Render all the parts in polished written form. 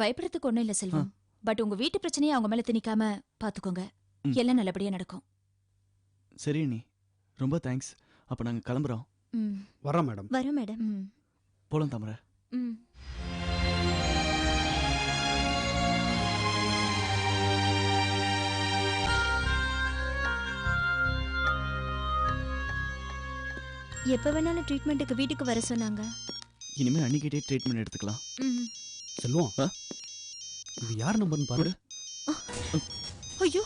பயப்படுறதுக்கு ஒண்ணும் இல்ல செல்வம். பட் உங்க வீட்டு பிரச்சனையை அவங்க மேல திணிக்காம பாத்துக்கோங்க. எல்லாம் நல்லபடியா நடக்கும். சரி நீ ரொம்ப தேங்க்ஸ். அப்ப நாங்க கிளம்புறோம். வரோம் மேடம். வரோம் மேடம். போலாம் தாமரை. எப்ப வேணாலும் ட்ரீட்மெண்ட்டுக்கு வீட்டுக்கு வர சொன்னாங்க. இனிமே அன்னிக்கிட்டே ட்ரீட்மெண்ட் எடுத்துக்கலாம். செல்வம், இது யார் நம்பர்னு பாரு. ஐயோ,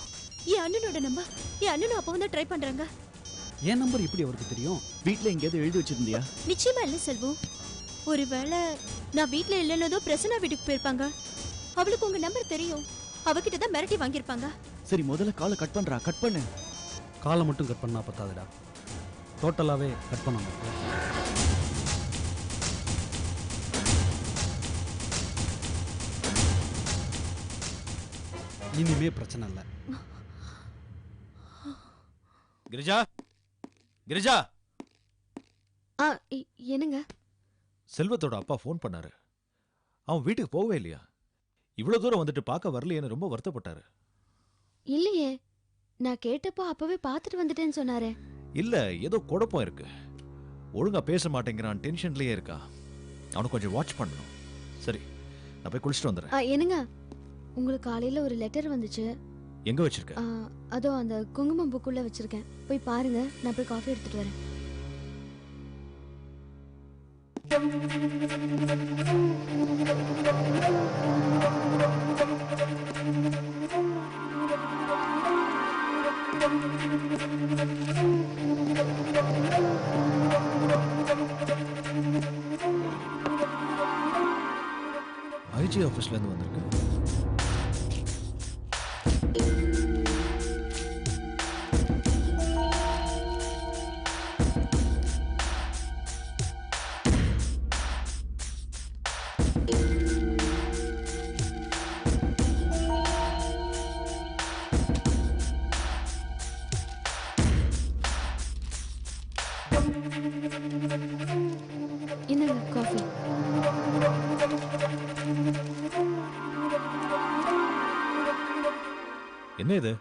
என் அண்ணனோட நம்பர். என் அண்ணனும் அப்பவும் தான் ட்ரை பண்றாங்க. என் நம்பர் எப்படி அவருக்கு தெரியும்? வீட்ல எங்கேயாவது எழுதி வச்சிருந்தியா? நிச்சயமா இல்ல செல்வம். ஒருவேளை நான் வீட்ல இல்லைன்னதோ பிரசன்னா வீட்டுக்கு போயிருப்பாங்க. அவளுக்கு உங்க நம்பர் தெரியும். அவகிட்ட தான் மிரட்டி வாங்கியிருப்பாங்க. சரி, முதல்ல காலை கட் பண்றா. கட் பண்ணு. காலை மட்டும் கட் பண்ணா பத்தாதுடா, டோட்டலாவே கட் பண்ணணும். இனிமே பிரச்சனை இல்லை. கிரிஜா, கிரிஜா. என்னங்க? செல்வத்தோட அப்பா ஃபோன் பண்ணாரு. அவன் வீட்டுக்கு போகவே இல்லையா? இவ்வளவு தூரம் வந்துட்டு பார்க்க வரலையேன்னு ரொம்ப வருத்தப்பட்டாரு. இல்லையே, நான் கேட்டப்போ அப்பவே பார்த்துட்டு வந்துட்டேன்னு சொன்னாரே. இல்ல, ஏதோ குழப்பம் இருக்கு. ஒழுங்கா பேச மாட்டேங்கிறான், டென்ஷன்லயே இருக்கா. அவனை கொஞ்சம் வாட்ச் பண்ணணும். சரி, நான் போய் குளிச்சுட்டு வந்துடுறேன். என்னங்க, உங்களுக்கு காலையில ஒரு லெட்டர் வந்துச்சு. எங்க வச்சிருக்க? அதோ அந்த குங்குமம் புக்குள்ள வச்சிருக்கேன். போய் பாருங்க, நான் போய் காஃபி எடுத்துட்டு வரேன். ஐஜி ஆபீஸ்ல இருந்து வந்திருக்கு. என்னங்க காஃபி? என்ன இது?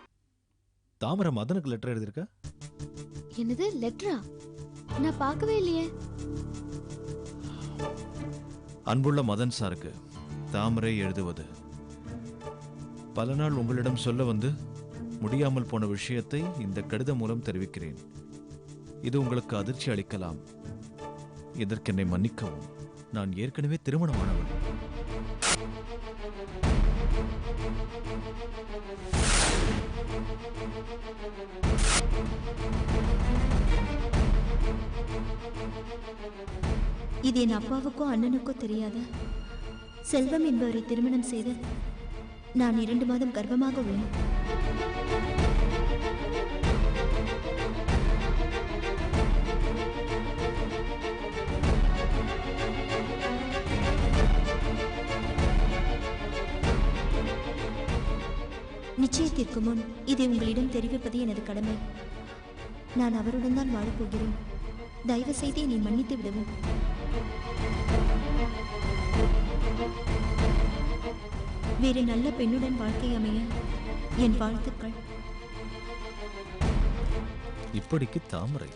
தாமரை மதனுக்கு லெட்டர் எழுதிருக்க? என்னது லெட்டரா? நான் பார்க்கவே இல்லையே. அன்புள்ள மதன் சாருக்கு தாமரை எழுதுவது. பல நாள் உங்களிடம் சொல்ல வந்து முடியாமல் போன விஷயத்தை இந்த கடிதம் மூலம் தெரிவிக்கிறேன். இது உங்களுக்கு அதிர்ச்சி அளிக்கலாம். இதற்கு என்னை மன்னிக்கவும். நான் ஏற்கனவே திருமணமானவன். இது என் அப்பாவுக்கும் அண்ணனுக்கும் தெரியாத. செல்வம் என்பவரை திருமணம் செய்து நான் 2 மாதம் கர்ப்பமாக உள்ளேன். நிச்சயத்திற்கு முன் இதை உங்களிடம் தெரிவிப்பது எனது கடமை. நான் அவருடன் தான் வாழப்போகிறேன். தயவு செய்து என்னை மன்னித்து விடவும். வேறு நல்ல பெண்ணுடன் வாழ்க்கை அமைய என் வாழ்த்துக்கள். இப்படிக்கு தாமரை.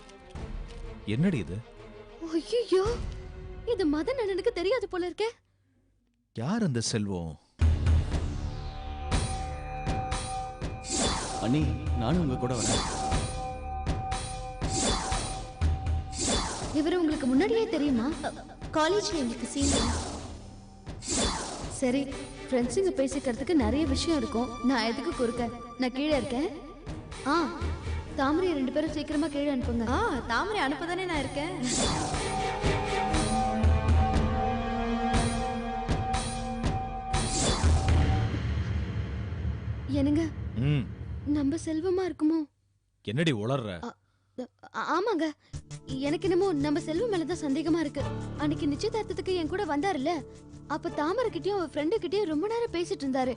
என்னடி இது? ஐயோ, இது மதன் அண்ணனுக்கு தெரியாது போல இருக்கே. யார் அந்த செல்வம்? அண்ணி, நானும் உங்க கூட வரேன். இவர் உங்களுக்கு முன்னாடியே தெரியுமா? காலேஜ்ல எங்களுக்கு சீனியர். சரி, ஃப்ரெண்ட்ஸுங்க பேசிக்கிறதுக்கு நிறைய விஷயம் இருக்கும். நான் எதுக்கு குறுக்க? நான் கீழே இருக்கேன். தாமரை 2 பேரும் சீக்கிரமா கீழே அனுப்புங்க. தாமரை அனுப்பதானே நான் இருக்கேன். என்னங்க, நம்ம செல்வமா இருக்குமோ? என்னடி உளர்ற? ஆமாங்க, எனக்கு என்னமோ நம்ம செல்வம் மேலதான் சந்தேகமா இருக்கு. அன்னைக்கு நிச்சயதார்த்தத்துக்கு என் கூட வந்தாருல்ல, அப்ப தாமரை கிட்டயும் ஃப்ரெண்டு கிட்டயும் ரொம்ப நேரம் பேசிட்டு இருந்தாரு.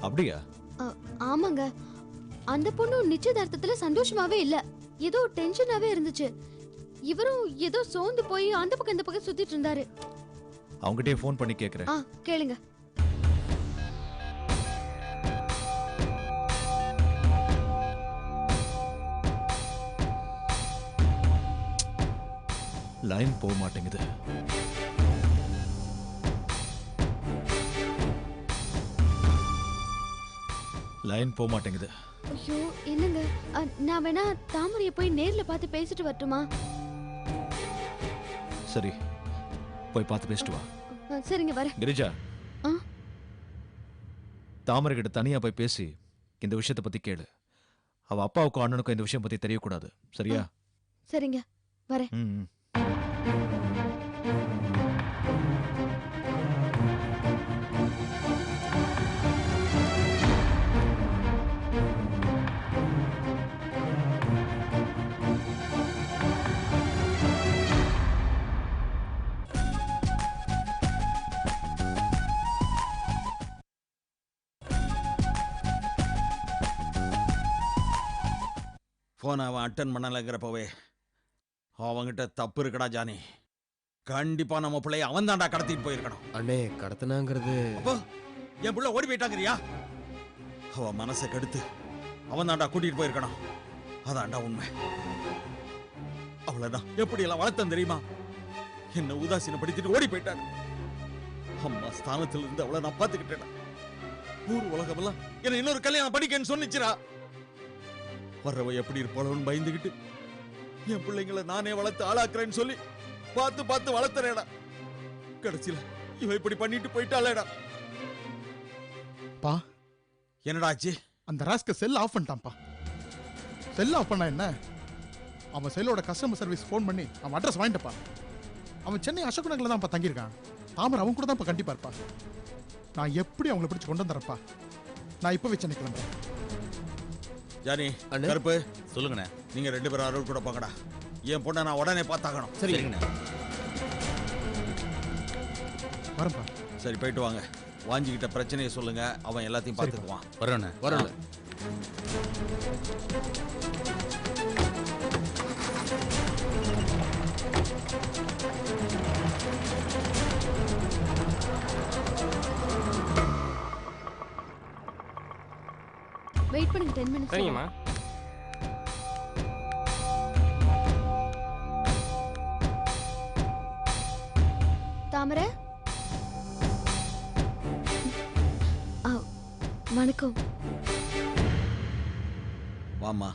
அப்படியா? ஆமாங்க, அந்த பொண்ணு நிச்சயதார்த்தத்துல சந்தோஷமாவே இல்ல, ஏதோ டென்ஷனாவே இருந்துச்சு. இவரும் ஏதோ சோர்ந்து போய் அந்த பக்கம் இந்த பக்கம் சுத்திட்டு இருந்தாரு. அவங்ககிட்டயே ஃபோன் பண்ணி கேக்குறேன். கேளுங்க. லைன் போக மாட்டேங்குது. லைன் போக மாட்டேங்குது. ஐயோ என்னங்க, நான் வேணா தாமரையை போய் நேர்ல பார்த்து பேசிட்டு வரட்டுமா? சரி, போய் பார்த்து பேசிட்டு வா. சரிங்க, வரேன். கிரிஜா, ஆ? தாமரை கிட்ட தனியா போய் பேசி இந்த விஷயத்தை பத்தி கேளு. அவ அப்பாவுக்கும் அண்ணனுக்கும் இந்த விஷயம் பத்தி தெரியக்கூடாது. சரியா? சரிங்க, வரேன். ம். ஃபோன் அவன் அட்டன் பண்ணலைங்கிறப்பவே அவன்கிட்ட தப்பு இருக்குடா ஜானி. கண்டிப்பா நம்ம பிள்ளைய அவன் தான்டா கடத்திட்டு போயிருக்கணும். அண்ணே, கடத்தினாங்கிறது அப்போ என் பிள்ளை ஓடி போயிட்டாங்கறியா? அவன் மனசை கெடுத்து அவன் தான்டா கூட்டிட்டு போயிருக்கணும். அதான்டா உண்மை. அவளை நான் எப்படி எல்லாம் வளர்த்தேன் தெரியுமா? என்ன உதாசீனப்படுத்திட்டு ஓடி போயிட்டாங்க. அம்மா ஸ்தானத்துல இருந்து அவளை நான் பார்த்துக்கிட்டேன். ஊர் உலகமெல்லாம் என்ன இன்னொரு கல்யாணம் பண்ணிக்கன்னு சொன்னிச்சுரா. வர்றவ எப்படி இருப்பாளோன்னு பயந்துகிட்டு என் பிள்ளைங்களை நானே வளர்த்து ஆளாக்குறேன்னு சொல்லி பார்த்து பார்த்து வளர்த்துறேடா. கடைசியில இவ இப்படி பண்ணிட்டு போயிட்டாளேடா. பா, என்னடா ஆச்சு? அந்த ராஸ்க செல் ஆஃப் பண்ணிட்டான்ப்பா. செல் ஆஃப் பண்ணா என்ன? அவன் செல்லோட கஸ்டமர் சர்வீஸ் ஃபோன் பண்ணி அவன் அட்ரஸ் வாங்கிட்டப்பா. அவன் சென்னை அசோக் நகர்ல தான்ப்பா தங்கியிருக்கான். தாமரை அவன் கூட தான்ப்பா கண்டிப்பா இருப்பா. நான் எப்படி அவங்கள பிடிச்சு கொண்டு வந்துறப்பா. நான் இப்பவே சென்னை கிளம்புறேன். ஜானி, அண்ணே. கருப்பு, சொல்லுங்கண்ணே. நீங்க 2 பேரும் அருள் கூட போங்கடா. என் பொண்ணை நான் உடனே பார்த்தாகணும். சரிங்கண்ணே. வரேன்ப்பா. சரி, போயிட்டு வாங்க. வாஞ்சிக்கிட்ட பிரச்சனையை சொல்லுங்க, அவன் எல்லாத்தையும் பார்த்துக்குவான். வரோண்ணே. வரோண்ணே. வெயிட் பண்ணுங்க, 10 மினிட்ஸ். சரிங்கம்மா. தாமரை, வணக்கம். வாமா,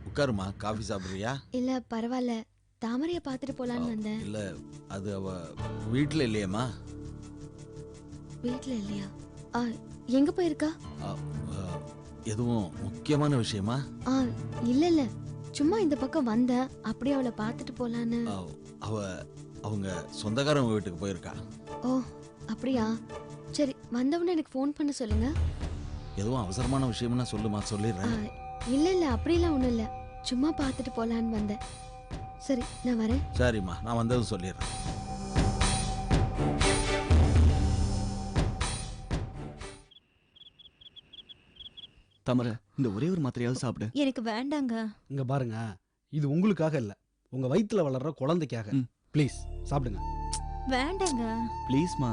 உட்காருமா. காஃபி சாப்பிடுறியா? இல்ல பரவாயில்ல, தாமரைய பார்த்துட்டு போலான்னு வந்தேன். இல்ல, அது அவ வீட்டுல இல்லையேம்மா. வீட்ல இல்லையா? எங்க போயிருக்கா? எதுவும் முக்கியமான விஷயமா? இல்ல இல்ல, சும்மா இந்த பக்கம் வந்தேன். அப்படியே அவளை பார்த்துட்டு போலான்னு. அவங்க சொந்தக்காரங்க வீட்டுக்கு போயிருக்கா. ஓ அப்படியா? சரி, வந்தவொடனே எனக்கு ஃபோன் பண்ண சொல்லுங்க. எதுவும் அவசரமான விஷயம்னா சொல்லுமா, சொல்லிடுறேன். இல்ல இல்ல, அப்படிலாம் ஒண்ணும் இல்ல, சும்மா பார்த்துட்டு போலான்னு வந்தேன். சரி, நான் வரேன். சரிம்மா, நான் வந்ததும் சொல்லிடுறேன். தாமரை, இந்த ஒரே ஒரு மாத்திரையாவது சாப்பிடு. எனக்கு வேண்டாங்க. இங்க பாருங்க, இது உங்களுக்காக இல்ல, உங்க வயித்துல வளர்ற குழந்தைக்காக. ம். ப்ளீஸ் சாப்பிடுங்க. வேண்டாங்க. ப்ளீஸ்மா.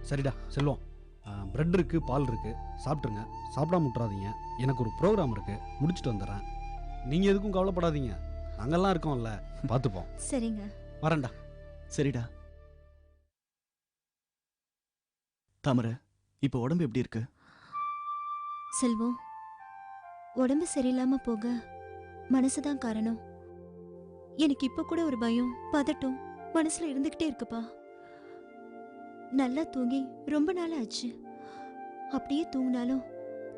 சரிடா செல்வம், பிரெட் இருக்கு, பால் இருக்கு, சாப்பிட்டுருங்க. சாப்பிடாம விட்டுறாதீங்க. எனக்கு ஒரு ப்ரோக்ராம் இருக்கு, முடிச்சுட்டு வந்துடுறேன். நீங்க எதுக்கும் கவலைப்படாதீங்க, நாங்கெல்லாம் இருக்கோம்ல, பார்த்துப்போம். சரிங்க. வரேன்டா. சரிடா. தாமரை, இப்போ உடம்பு எப்படி இருக்கு? செல்வம், உடம்பு சரியில்லாம போக மனசுதான் காரணம். எனக்கு இப்ப கூட ஒரு பயம், பதட்டம் மனசுல இருந்துகிட்டே இருக்குப்பா. நல்லா தூங்கி ரொம்ப நாள் ஆச்சு. அப்படியே தூங்கினாலும்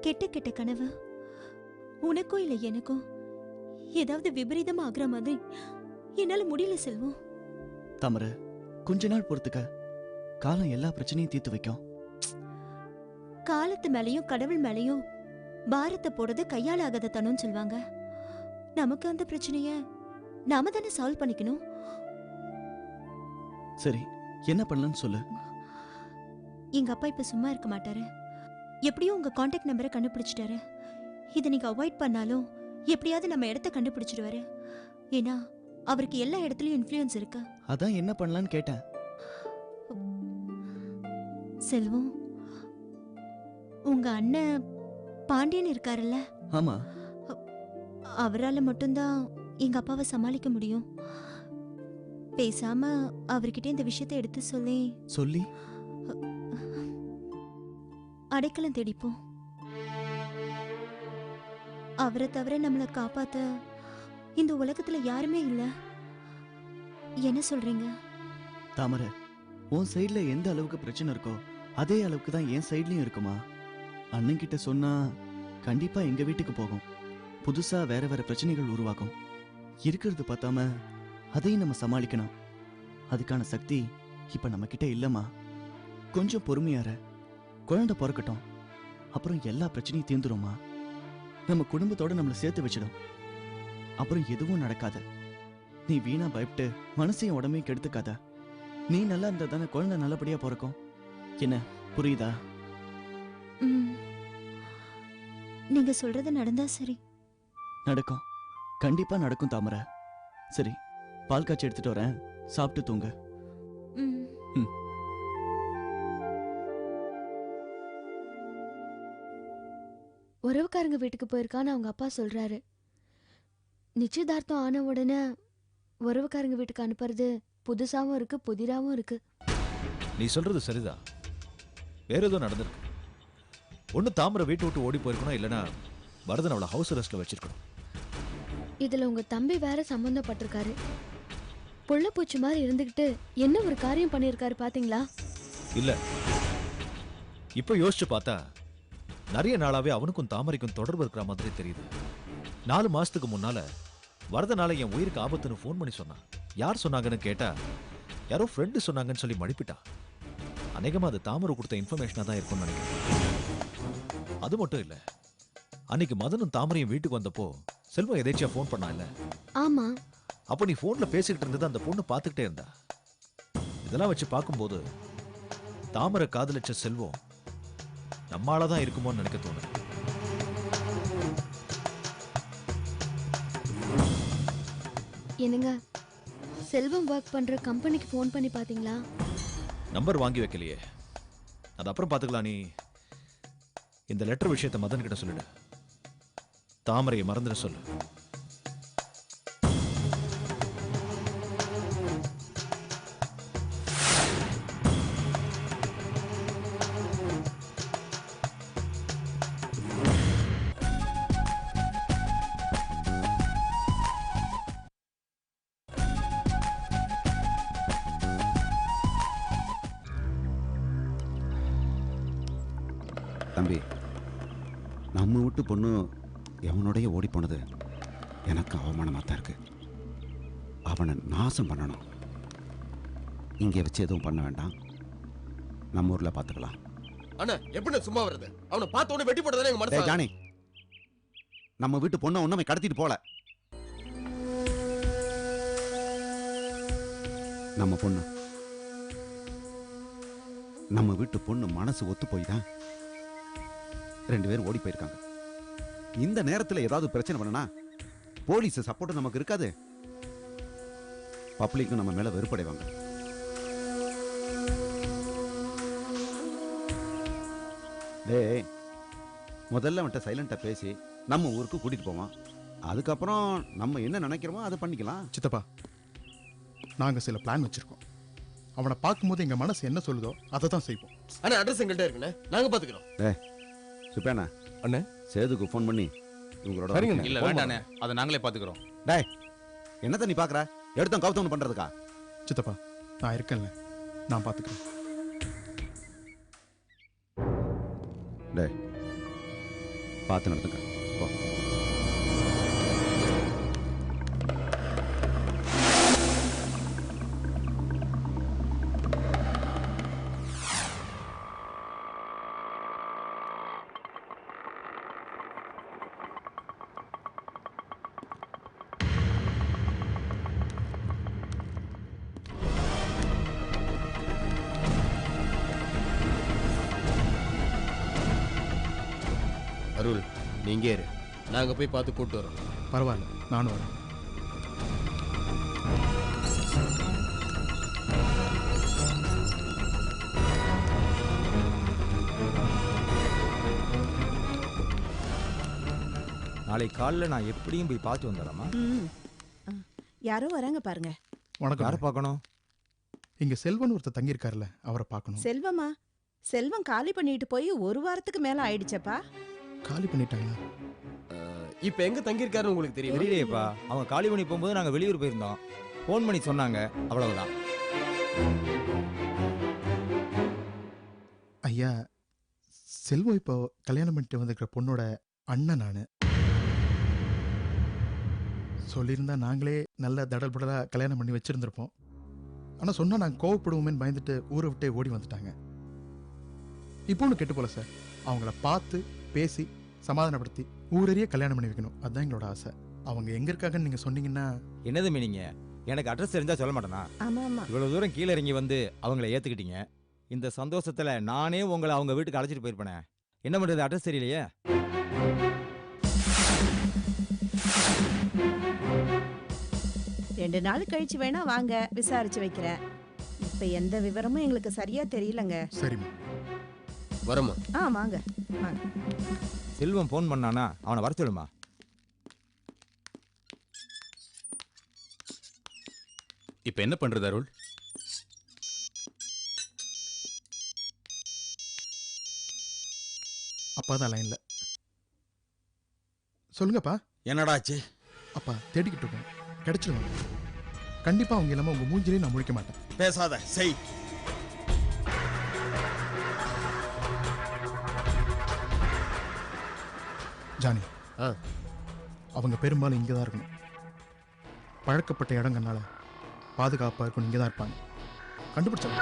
கெட்ட கெட்ட கனவு. உனக்கும் இல்லை எனக்கும் ஏதாவது விபரீதமா ஆகுற மாதிரி என்னால முடியல செல்வம். தாமரை, கொஞ்ச நாள் பொறுத்துக்க. காலம் எல்லா பிரச்சனையும் தீர்த்து வைக்கும். காலத்து மேலையும் கடவுள் மேலையும் பாரத்தை போடுறது கையால் ஆகாத தனுன்னு சொல்லுவாங்க. நமக்கு அந்த பிரச்சனைய நாம தானே சால்வ் பண்ணிக்கணும். சரி, என்ன பண்ணலன்னு சொல்லு. எங்க அப்பா இப்ப சும்மா இருக்க மாட்டாரு. எப்படியும் உங்க கான்டாக்ட் நம்பரை கண்டுபிடிச்சிட்டாரு. இதை நீங்க அவாய்ட் பண்ணாலும் எப்படியாவது நம்ம இடத்த கண்டுபிடிச்சிடுவாரு. ஏன்னா அவருக்கு எல்லா இடத்துலயும் இன்ஃப்ளூயன்ஸ் இருக்கு. அதான் என்ன பண்ணலான்னு கேட்டேன். செல்வம், உங்க அண்ணன் பாண்டியன் இருக்காருல்ல, ஆமா. அவரால மட்டும்தான் எங்க அப்பாவை சமாளிக்க முடியும். பேசாம அவர்கிட்ட இந்த விஷயத்தை எடுத்து சொல்லி அடைக்கலம் தேடிப்போம். அவரை தவிர நம்மளை காப்பாத்த இந்த உலகத்துல யாருமே இல்ல. என்ன சொல்றீங்க? தாமரை, உன் சைடுல எந்த அளவுக்கு பிரச்சனை இருக்கோ அதே அளவுக்கு தான் என் சைட்லயும் இருக்குமா. அண்ணன் கிட்ட சொன்னா கண்டிப்பா எங்க வீட்டுக்கு போகும். புதுசா வேற வேற பிரச்சனைகள் உருவாகும். இருக்கிறது பார்த்தாம அதையும் நம்ம சமாளிக்கணும். அதுக்கான சக்தி இப்ப நம்ம கிட்ட இல்லம்மா. கொஞ்சம் பொறுமையார, குழந்தை பிறக்கட்டும், அப்புறம் எல்லா பிரச்சனையும் தீர்ந்துருமா. நம்ம குடும்பத்தோட நம்மளை சேர்த்து வச்சிடும். அப்புறம் எதுவும் நடக்காத. நீ வீணா பயப்பட்டு மனசையும் உடம்பையும் கெடுத்துக்காத. நீ நல்லா இருந்தா தானே குழந்தை நல்லபடியா பிறக்கும். என்ன புரியுதா? ம். நீங்க சொல்றது நடந்தா சரி. நடக்கும், கண்டிப்பா நடக்கும் தாமரை. சரி, பால் காய்ச்சி எடுத்துட்டு வரேன், சாப்பிட்டு தூங்க. ம். ம். உறவுக்காரங்க வீட்டுக்கு போயிருக்கான்னு அவங்க அப்பா சொல்றாரு. நிச்சயதார்த்தம் ஆன உடனே உறவுக்காரங்க வீட்டுக்கு அனுப்புறது புதுசாவும் இருக்கு, புதிராவும் இருக்கு. நீ சொல்றது சரிதான். வேற ஏதோ நடந்திருக்கு. ஒண்ணு தாமரை வீட்டு விட்டு ஓடி போயிருக்கணும், இல்லைன்னா வரதன் அவளை ஹவுஸ் அரெஸ்ட்ல வச்சிருக்கணும். இதுல உங்க தம்பி வேற சம்பந்தப்பட்டிருக்காரு. புள்ள பூச்சி மாதிரி இருந்துகிட்டு என்ன ஒரு காரியம் பண்ணியிருக்காரு பாத்தீங்களா? இல்ல, இப்ப யோசிச்சு பார்த்தா நிறைய நாளாவே அவனுக்கும் தாமரைக்கும் தொடர்பு இருக்கிற மாதிரி தெரியுது. 4 மாசத்துக்கு முன்னால வரதனால என் உயிருக்கு ஆபத்துன்னு ஃபோன் பண்ணி சொன்னான். யார் சொன்னாங்கன்னு கேட்டா யாரோ ஃப்ரெண்டு சொன்னாங்கன்னு சொல்லி மடிப்பிட்டான். அநேகமா அது தாமரை கொடுத்த இன்ஃபர்மேஷனா தான் இருக்கும்னு நினைக்கிறேன். அது மட்டும் இல்ல, அன்னைக்கு மதனும் தாமரையும் வீட்டுக்கு வந்தப்போ செல்வம் எதேச்சியா ஃபோன் பண்ணா இல்ல? ஆமா. அப்ப நீ போன்ல பேசிக்கிட்டு இருந்தது அந்த பொண்ணு பார்த்துக்கிட்டே இருந்தா. இதெல்லாம் வச்சு பார்க்கும்போது தாமரை காதலிச்ச செல்வம் நம்மாலதான் இருக்குமோன்னு நினைக்க தோணுது. என்னங்க, செல்வம் ஒர்க் பண்ற கம்பெனிக்கு ஃபோன் பண்ணி பாத்தீங்களா? நம்பர் வாங்கி வைக்கலையே, அது அப்புறம் பார்த்துக்கலாம். நீ இந்த லெட்டர் விஷயத்தை மதன் கிட்ட சொல்லிடு. தாமரையை மறந்துட சொல்லு. தம்பி, நம்ம வீட்டு பொண்ணு எவனோடைய ஓடி போனது எனக்கு அவமானமாக தான் இருக்கு. அவனை நாசம் பண்ணணும். இங்கே வச்சு எதுவும் பண்ண வேண்டாம், நம்ம ஊரில் பார்த்துக்கலாம். அண்ணா எப்படி சும்மா வருது? அவனை பார்த்த உடனே வெட்டி போட்டதானே எங்க மனசு. ஜானி, நம்ம வீட்டு பொண்ணை ஒன்றுமே கடத்திட்டு போல. நம்ம வீட்டு பொண்ணு மனசு ஒத்து போய் தான் 2 பேரும் ஓடி போயிருக்காங்க. இந்த நேரத்தில் ஏதாவது பிரச்சனை பண்ணனா போலீஸ் சப்போர்ட் நமக்கு இருக்காது. பப்ளிக்கும் நம்ம மேல வெறுப்படைவாங்க. டேய், முதல்ல அவன்கிட்ட சைலண்டா பேசி நம்ம ஊருக்கு கூட்டிட்டு போவான். அதுக்கப்புறம் நம்ம என்ன நினைக்கிறோமோ அதை பண்ணிக்கலாம். சித்தப்பா, நாங்க சில பிளான் வச்சிருக்கோம். அவனை பார்க்கும்போது எங்க மனசு என்ன சொல்லுதோ அதை தான் செய்வோம். அண்ணா அட்ரஸ் எங்கள்கிட்ட இருக்குண்ணே, நாங்க பாத்துக்கிறோம். சுப்பேண்ணா, அண்ணே சேதுக்கு ஃபோன் பண்ணி இவங்களோட இல்ல வேண்டாண்ணே, அதை நாங்களே பாத்துக்கிறோம். டேய், என்னத்த நீ பாக்குற? எடுத்தோம் கவுத்தவனு பண்றதுக்கா? சித்தப்பா, நான் இருக்கேன்ல, நான் பார்த்துக்கிறேன். டேய், பார்த்து நடத்துக்க. போ. அருள், நீங்க இரு, நாங்க போய் பார்த்து கூட்டு வரோம். பரவாயில்ல, நானும் வரேன். நாளைக்கு காலைல நான் எப்படியும் போய் பார்த்து வந்துடுறேம்மா. யாரோ வராங்க பாருங்க. வணக்கம். யாரை பார்க்கணும்? இங்க செல்வன் ஒருத்தர் தங்கியிருக்காருல்ல, அவரை பார்க்கணும். செல்வமா? செல்வம் காலி பண்ணிட்டு போய் ஒரு வாரத்துக்கு மேல ஆயிடுச்சப்பா. காலி பண்ணிட்டாங்களா? இப்ப எங்க தங்கியிருக்காருன்னு உங்களுக்கு தெரியும்? தெரியலையேப்பா. அவங்க காலி பண்ணி போகும்போது நாங்கள் வெளியூர் போயிருந்தோம். ஃபோன் பண்ணி சொன்னாங்க, அவ்வளவுதான். ஐயா, செல்வம் இப்போ கல்யாணம் பண்ணிட்டு வந்திருக்கிற பொண்ணோட அண்ணன் நான். சொல்லியிருந்தா நாங்களே நல்ல தடல் புடலா கல்யாணம் பண்ணி வச்சிருந்திருப்போம். ஆனால் சொன்னால் நாங்கள் கோவப்படுவோமேன்னு பயந்துட்டு ஊரை விட்டே ஓடி வந்துட்டாங்க. இப்போ ஒன்று கெட்டு போல சார். அவங்கள பார்த்து பேசி சமாதானப்படுத்தி ஊரறிய கல்யாணம் பண்ணி வைக்கணும், அதுதான் எங்களோட ஆசை. அவங்க எங்கே இருக்காங்கன்னு நீங்கள் சொன்னீங்கன்னா. என்னது மீனிங்க? எனக்கு அட்ரஸ் தெரிஞ்சா சொல்ல மாட்டேனா? ஆமா ஆமா. இவ்வளவு தூரம் கீழே இறங்கி வந்து அவங்கள ஏத்துக்கிட்டீங்க. இந்த சந்தோஷத்துல நானே உங்களை அவங்க வீட்டுக்கு அழைச்சிட்டு போயிருப்பேனே. என்ன பண்றது, அட்ரஸ் தெரியலையே. ரெண்டு நாள் கழிச்சு வேணா வாங்க, விசாரிச்சு வைக்கிறேன். இப்ப எந்த விவரமும் எங்களுக்கு சரியா தெரியலங்க. சரிம்மா, வரமா? வாங்க வாங்க. செல்வம் ஃபோன் பண்ணானா அவனை வர சொல்லுமா. இப்போ என்ன பண்றது அருள்? அப்பா தான் லைன்ல. சொல்லுங்கப்பா. என்னடாச்சு? அப்பா தேடிக்கிட்டு இருக்கோம், கிடைச்சிருவாங்க கண்டிப்பா. அவங்க இல்லாம உங்க மூஞ்சிலே நான் முழிக்க மாட்டேன். பேசாத, செய். ஜானி, அவங்க பெரும்பாலும் இங்கே தான் இருக்கணும். பழக்கப்பட்ட இடங்கள்னால பாதுகாப்பாக இருக்கணும், இங்கே தான் இருப்பாங்க. கண்டுபிடிச்சாங்க.